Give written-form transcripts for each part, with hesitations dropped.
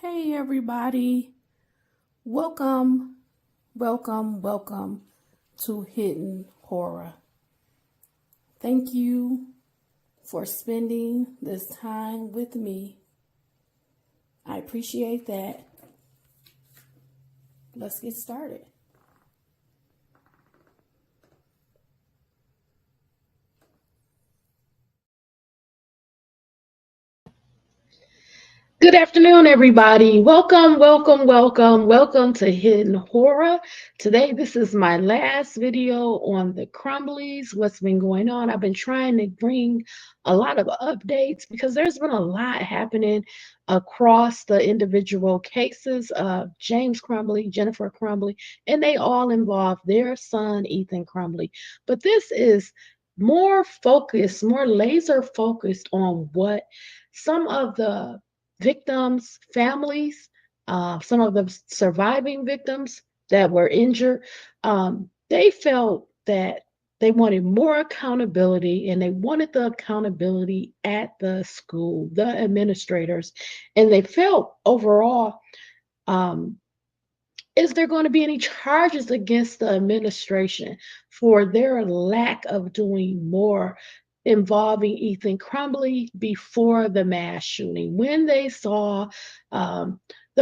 Hey everybody, welcome, welcome to Hidden Horror. Thank you for spending this time with me. I appreciate that. Let's get started. Good afternoon, everybody. Welcome to Hidden Horror. Today, this is my last video on the Crumbleys, what's been going on. I've been trying to bring a lot of updates because there's been a lot happening across the individual cases of James Crumbley, Jennifer Crumbley, and they all involve their son, Ethan Crumbley. But this is more focused, more laser focused on what some of the victims, families, some of the surviving victims that were injured, they felt that they wanted more accountability and they wanted the accountability at the school, the administrators, and they felt overall, is there going to be any charges against the administration for their lack of doing more involving Ethan Crumbley before the mass shooting? When they saw the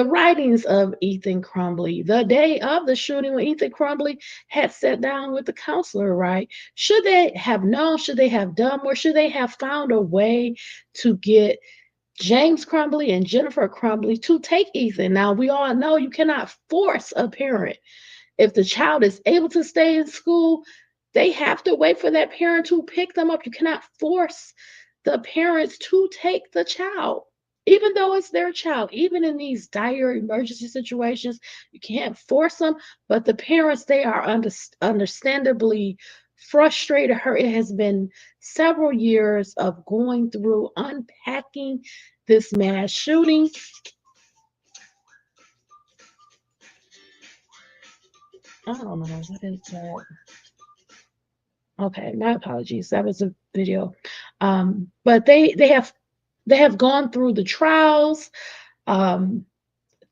writings of Ethan Crumbley, the day of the shooting, when Ethan Crumbley had sat down with the counselor, right? Should they have known? Should they have done more? Should they have found a way to get James Crumbley and Jennifer Crumbley to take Ethan? Now, we all know you cannot force a parent. If the child is able to stay in school, they have to wait for that parent to pick them up. You cannot force the parents to take the child, even though it's their child. Even in these dire emergency situations, you can't force them. But the parents, they are understandably frustrated. It has been several years of going through unpacking this mass shooting. I don't know what is that. Okay, my apologies. That was a video. But they have gone through the trials. Um,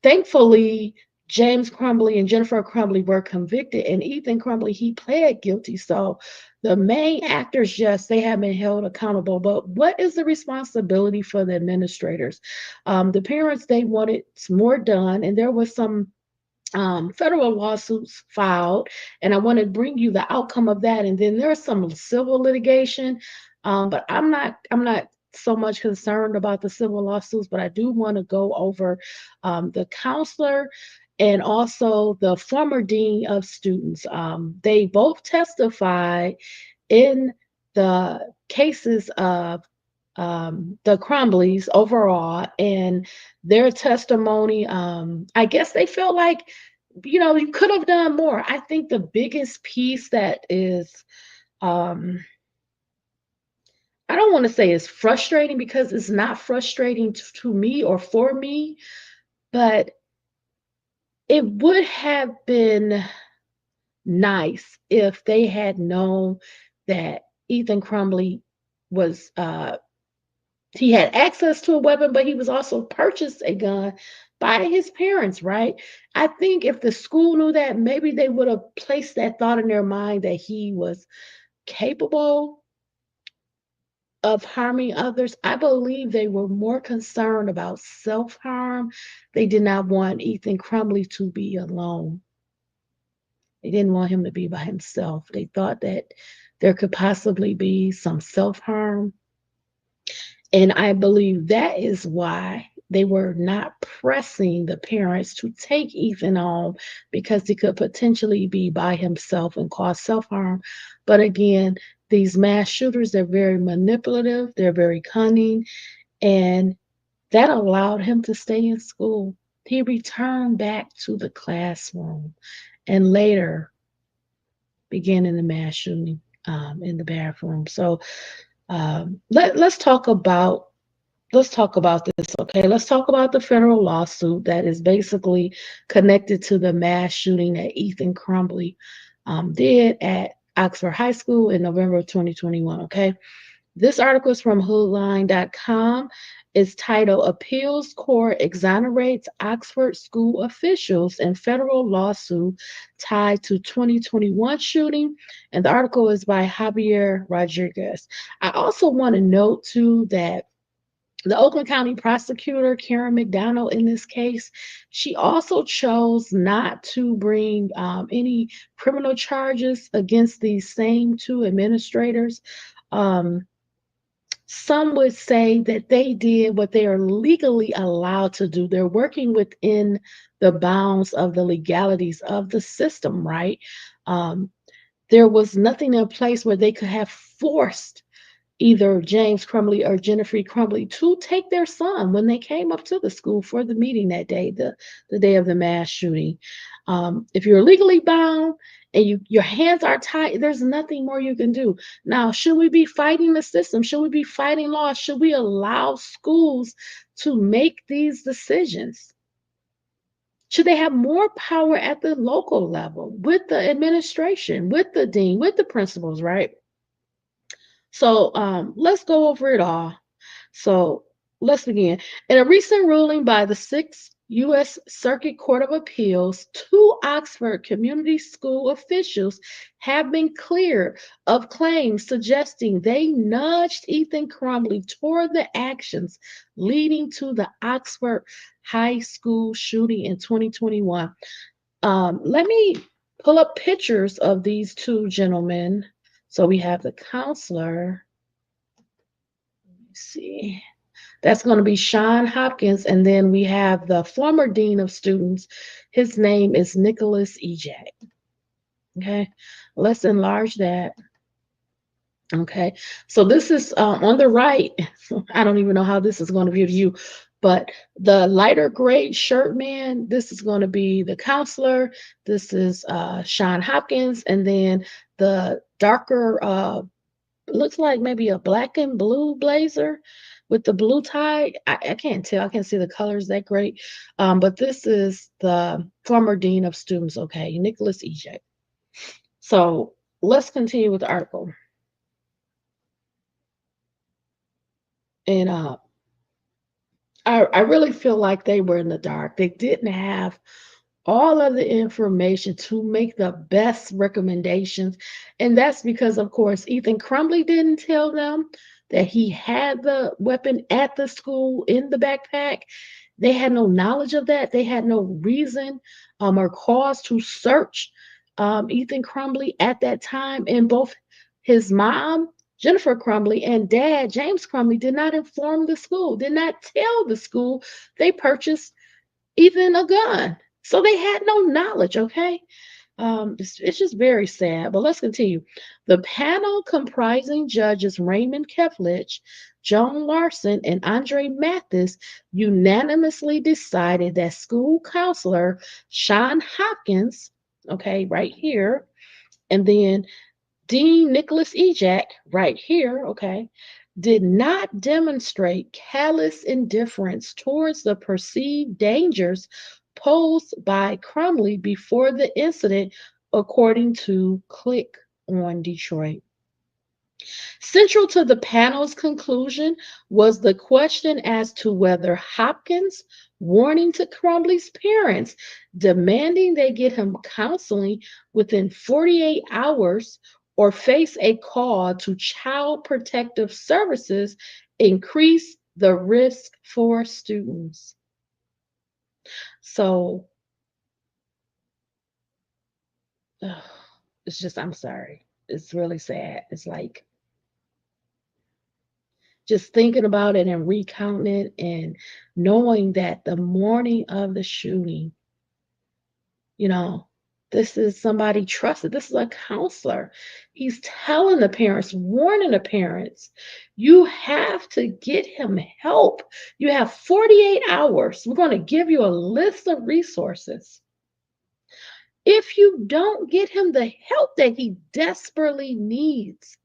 Thankfully, James Crumbley and Jennifer Crumbley were convicted, and Ethan Crumbley, he pled guilty. So the main actors, yes, they have been held accountable. But what is the responsibility for the administrators? The parents, they wanted more done, and there was some federal lawsuits filed, and I want to bring you the outcome of that. And then there's some civil litigation, but I'm not so much concerned about the civil lawsuits, but I do want to go over the counselor and also the former dean of students. They both testified in the cases of the Crumbleys overall, and their testimony, I guess they felt like, you could have done more. I think the biggest piece that is, I don't want to say it's frustrating because it's not frustrating to me or for me, but it would have been nice if they had known that Ethan Crumbley was he had access to a weapon, but he was also purchased a gun by his parents, right? I think if the school knew that, maybe they would have placed that thought in their mind that he was capable of harming others. I believe they were more concerned about self-harm. They did not want Ethan Crumbley to be alone. They didn't want him to be by himself. They thought that there could possibly be some self-harm. And I believe that is why they were not pressing the parents to take Ethan home, because he could potentially be by himself and cause self-harm. But again, these mass shooters, they're very manipulative, they're very cunning, and that allowed him to stay in school. He returned back to the classroom and later began in the mass shooting in the bathroom. So let's talk about this, okay? Let's talk about the federal lawsuit that is basically connected to the mass shooting that Ethan Crumbley did at Oxford High School in November of 2021, okay? This article is from hoodline.com. It's titled Appeals Court Exonerates Oxford School Officials in Federal Lawsuit Tied to 2021 Shooting. And the article is by Javier Rodriguez. I also want to note, too, that the Oakland County prosecutor, Karen McDonald, in this case, she also chose not to bring any criminal charges against these same two administrators. Um, some would say that they did what they are legally allowed to do. They're working within the bounds of the legalities of the system, right? Um, there was nothing in place where they could have forced either James Crumbley or Jennifer Crumbley to take their son when they came up to the school for the meeting that day, the day of the mass shooting. If you're legally bound and your hands are tied, there's nothing more you can do. Now, should we be fighting the system? Should we be fighting laws? Should we allow schools to make these decisions? Should they have more power at the local level with the administration, with the dean, with the principals, right? So let's go over it all. So let's begin. In a recent ruling by the Sixth U.S. Circuit Court of Appeals, two Oxford Community School officials have been cleared of claims suggesting they nudged Ethan Crumbley toward the actions leading to the Oxford High School shooting in 2021. Let me pull up pictures of these two gentlemen. So we have the counselor. Let's see. That's going to be Shawn Hopkins. And then we have the former dean of students. His name is Nicholas Ejak. Okay. Let's enlarge that. Okay. So this is on the right. I don't even know how this is going to view to you, but the lighter gray shirt man, this is going to be the counselor. This is Shawn Hopkins. And then the darker looks like maybe a black and blue blazer with the blue tie. I can't tell. I can't see the colors that great. But this is the former dean of students, okay, Nicholas Ejak. So let's continue with the article. And I really feel like they were in the dark. They didn't have all of the information to make the best recommendations. And that's because, of course, Ethan Crumbley didn't tell them that he had the weapon at the school in the backpack. They had no knowledge of that. They had no reason or cause to search Ethan Crumbley at that time. And both his mom, Jennifer Crumbley, and dad, James Crumbley, did not inform the school, did not tell the school they purchased Ethan a gun. So they had no knowledge, okay? It's just very sad, but let's continue. The panel comprising judges Raymond Keflich, Joan Larson, and Andre Mathis unanimously decided that school counselor Shawn Hopkins, okay, right here, and then Dean Nicholas Ejak, right here, okay, did not demonstrate callous indifference towards the perceived dangers posed by Crumley before the incident, according to Click on Detroit. Central to the panel's conclusion was the question as to whether Hopkins' warning to Crumbley's parents, demanding they get him counseling within 48 hours or face a call to Child Protective Services, increased the risk for students. So, ugh, it's just, I'm sorry. It's really sad. It's like, just thinking about it and recounting it and knowing that the morning of the shooting, you know, this is somebody trusted. This is a counselor. He's telling the parents, warning the parents, you have to get him help. You have 48 hours. We're going to give you a list of resources. If you don't get him the help that he desperately needs,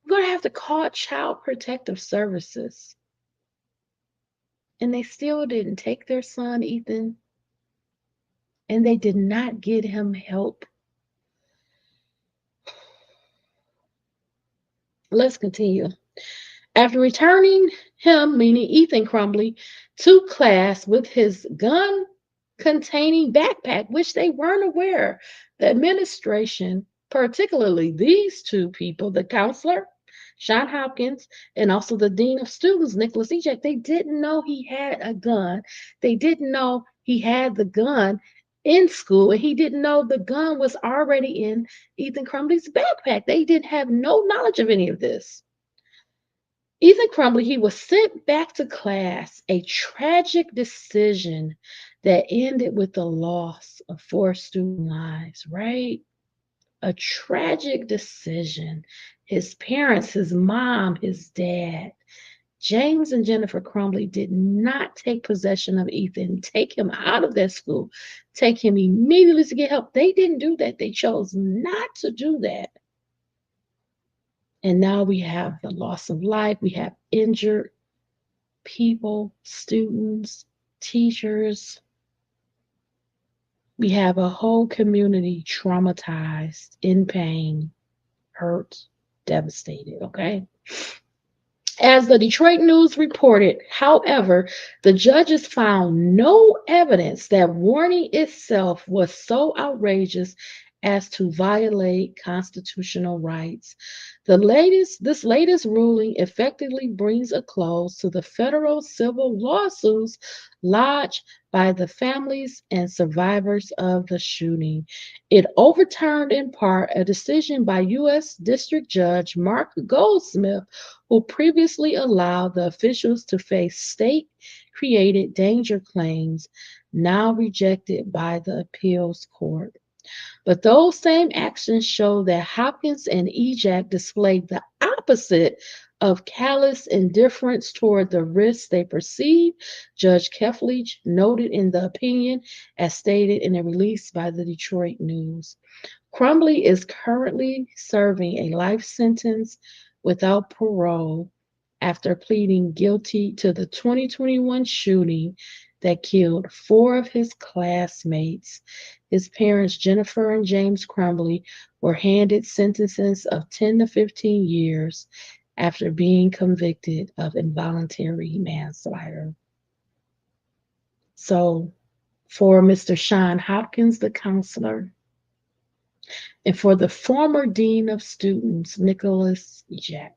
we're going to have to call Child Protective Services. And they still didn't take their son, Ethan, and they did not get him help. Let's continue. After returning him, meaning Ethan Crumbley, to class with his gun containing backpack, which they weren't aware, the administration, particularly these two people, the counselor, Shawn Hopkins, and also the dean of students, Nicholas Ejak, they didn't know he had a gun. They didn't know he had the gun in school, and he didn't know the gun was already in Ethan Crumbley's backpack. They didn't have no knowledge of any of this. Ethan Crumbley, he was sent back to class, a tragic decision that ended with the loss of four student lives, right? A tragic decision. His parents, his mom, his dad, James and Jennifer Crumbley did not take possession of Ethan, take him out of their school, take him immediately to get help. They didn't do that. They chose not to do that. And now we have the loss of life, we have injured people, students, teachers. We have a whole community traumatized, in pain, hurt, devastated, okay? As the Detroit News reported, however, the judges found no evidence that warning itself was so outrageous as to violate constitutional rights. This latest ruling effectively brings a close to the federal civil lawsuits lodged by the families and survivors of the shooting. It overturned in part a decision by U.S. District Judge Mark Goldsmith, who previously allowed the officials to face state created danger claims, now rejected by the appeals court. But those same actions show that Hopkins and Ejak displayed the opposite of callous indifference toward the risks they perceived, Judge Keflich noted in the opinion, as stated in a release by the Detroit News. Crumbley is currently serving a life sentence without parole after pleading guilty to the 2021 shooting that killed four of his classmates. His parents, Jennifer and James Crumbley, were handed sentences of 10 to 15 years after being convicted of involuntary manslaughter. So, for Mr. Shawn Hopkins, the counselor, and for the former dean of students, Nicholas Ejak,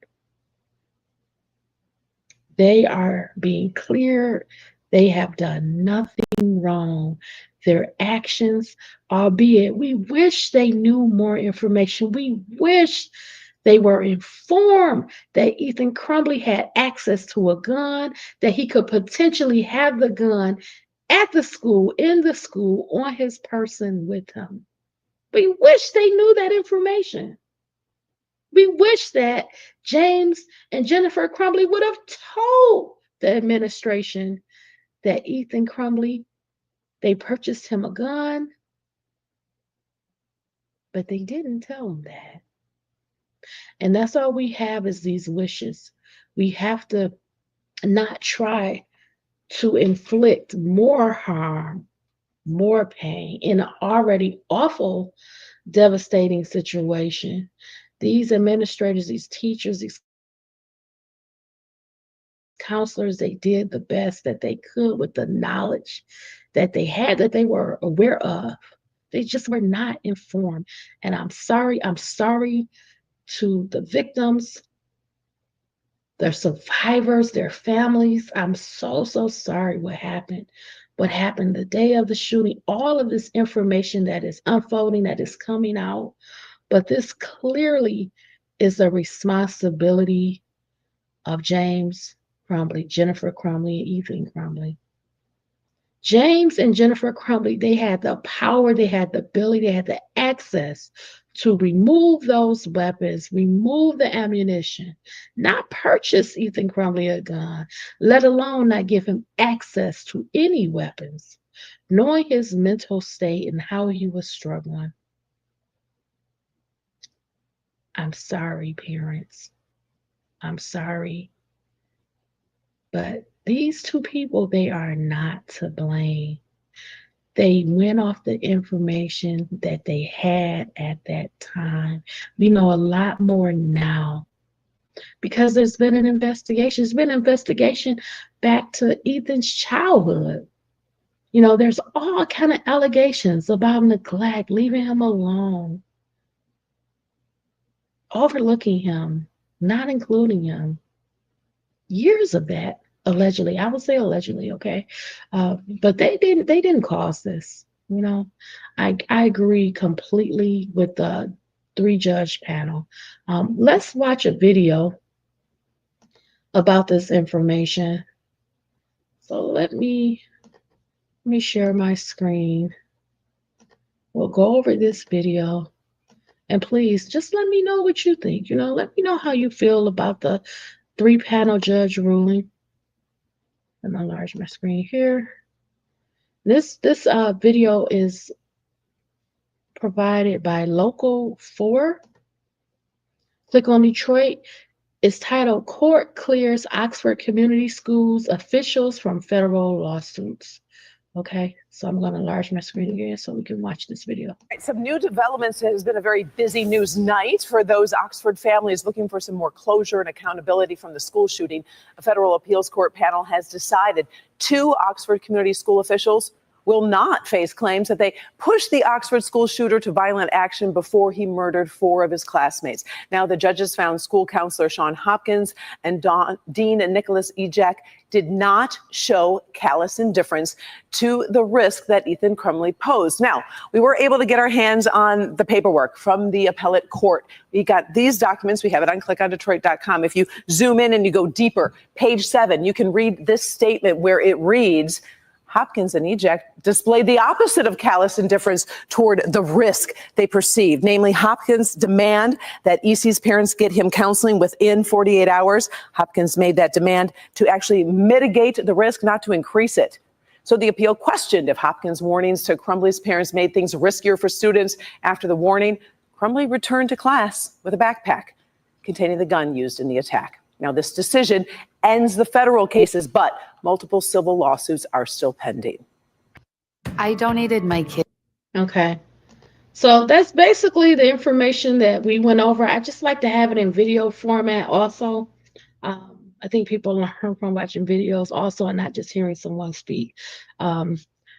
they are being cleared. They have done nothing wrong. Their actions, albeit we wish they knew more information. We wish they were informed that Ethan Crumbley had access to a gun, that he could potentially have the gun at the school, in the school, on his person with him. We wish they knew that information. We wish that James and Jennifer Crumbley would have told the administration that Ethan Crumbley, they purchased him a gun, but they didn't tell him that. And that's all we have is these wishes. We have to not try to inflict more harm, more pain in an already awful, devastating situation. These administrators, these teachers, these counselors, they did the best that they could with the knowledge that they had, that they were aware of. They just were not informed. And I'm sorry. I'm sorry to the victims, their survivors, their families. I'm so, so sorry what happened. What happened the day of the shooting, all of this information that is unfolding, that is coming out. But this clearly is the responsibility of James Crumbley, Jennifer Crumbley, and Ethan Crumbley. James and Jennifer Crumbley, they had the power, they had the ability, they had the access to remove those weapons, remove the ammunition, not purchase Ethan Crumbley a gun, let alone not give him access to any weapons, knowing his mental state and how he was struggling. I'm sorry, parents. I'm sorry. But these two people, they are not to blame. They went off the information that they had at that time. We know a lot more now. because there's been an investigation. There's been an investigation back to Ethan's childhood. You know, there's all kind of allegations about neglect, leaving him alone, overlooking him, not including him. Years of that, allegedly. I would say allegedly, okay? But they didn't cause this. You know, I agree completely with the three-judge panel. Let's watch a video about this information. So let me share my screen. We'll go over this video. And please just let me know what you think. You know, let me know how you feel about the three-panel judge ruling. Let me enlarge my screen here. This video is provided by Local 4. Click on Detroit. It's titled Court Clears Oxford Community Schools Officials from Federal Lawsuits. Okay, so I'm going to enlarge my screen again so we can watch this video. Some new developments. It has been a very busy news night for those Oxford families looking for some more closure and accountability from the school shooting. A federal appeals court panel has decided 2 Oxford community school officials will not face claims that they pushed the Oxford school shooter to violent action before he murdered 4 of his classmates. Now, the judges found school counselor Shawn Hopkins and Dean Nicholas Ejak did not show callous indifference to the risk that Ethan Crumbley posed. Now, we were able to get our hands on the paperwork from the appellate court. We got these documents. We have it on clickondetroit.com. If you zoom in and you go deeper, page 7, you can read this statement where it reads, Hopkins and Ejak displayed the opposite of callous indifference toward the risk they perceived, namely Hopkins' demand that EC's parents get him counseling within 48 hours. Hopkins made that demand to actually mitigate the risk, not to increase it. So the appeal questioned if Hopkins' warnings to Crumbley's parents made things riskier for students. After the warning, Crumbley returned to class with a backpack containing the gun used in the attack. Now, this decision ends the federal cases, but multiple civil lawsuits are still pending. I donated my kid. Okay. So that's basically the information that we went over. I just like to have it in video format also. I think people learn from watching videos also and not just hearing someone speak.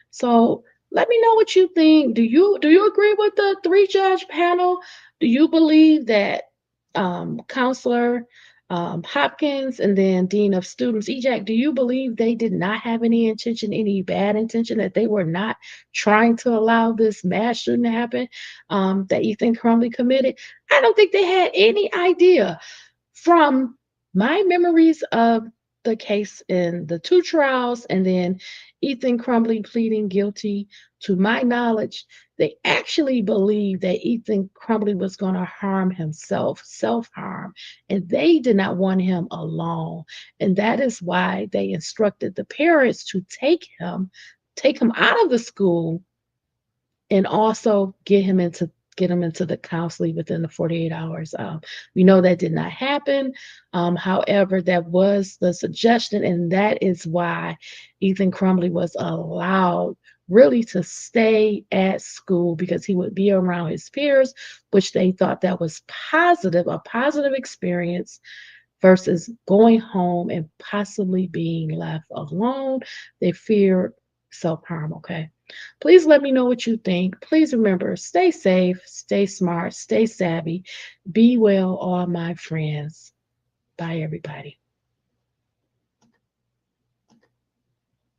So let me know what you think. Do you agree with the 3-judge panel? Do you believe that Counselor Hopkins and then Dean of Students Ejak, do you believe they did not have any intention, any bad intention, that they were not trying to allow this mass shooting to happen that Ethan Crumbley committed? I don't think they had any idea. From my memories of the case in the 2 trials and then Ethan Crumbley pleading guilty, to my knowledge, they actually believed that Ethan Crumbley was going to harm himself, self-harm, and they did not want him alone. And that is why they instructed the parents to take him out of the school and also get him into the counseling within the 48 hours. We know that did not happen. However, that was the suggestion, and that is why Ethan Crumbley was allowed really to stay at school, because he would be around his peers, which they thought that was a positive experience, versus going home and possibly being left alone. They feared self-harm, okay? Please let me know what you think. Please remember, stay safe, stay smart, stay savvy. Be well, all my friends. Bye, everybody.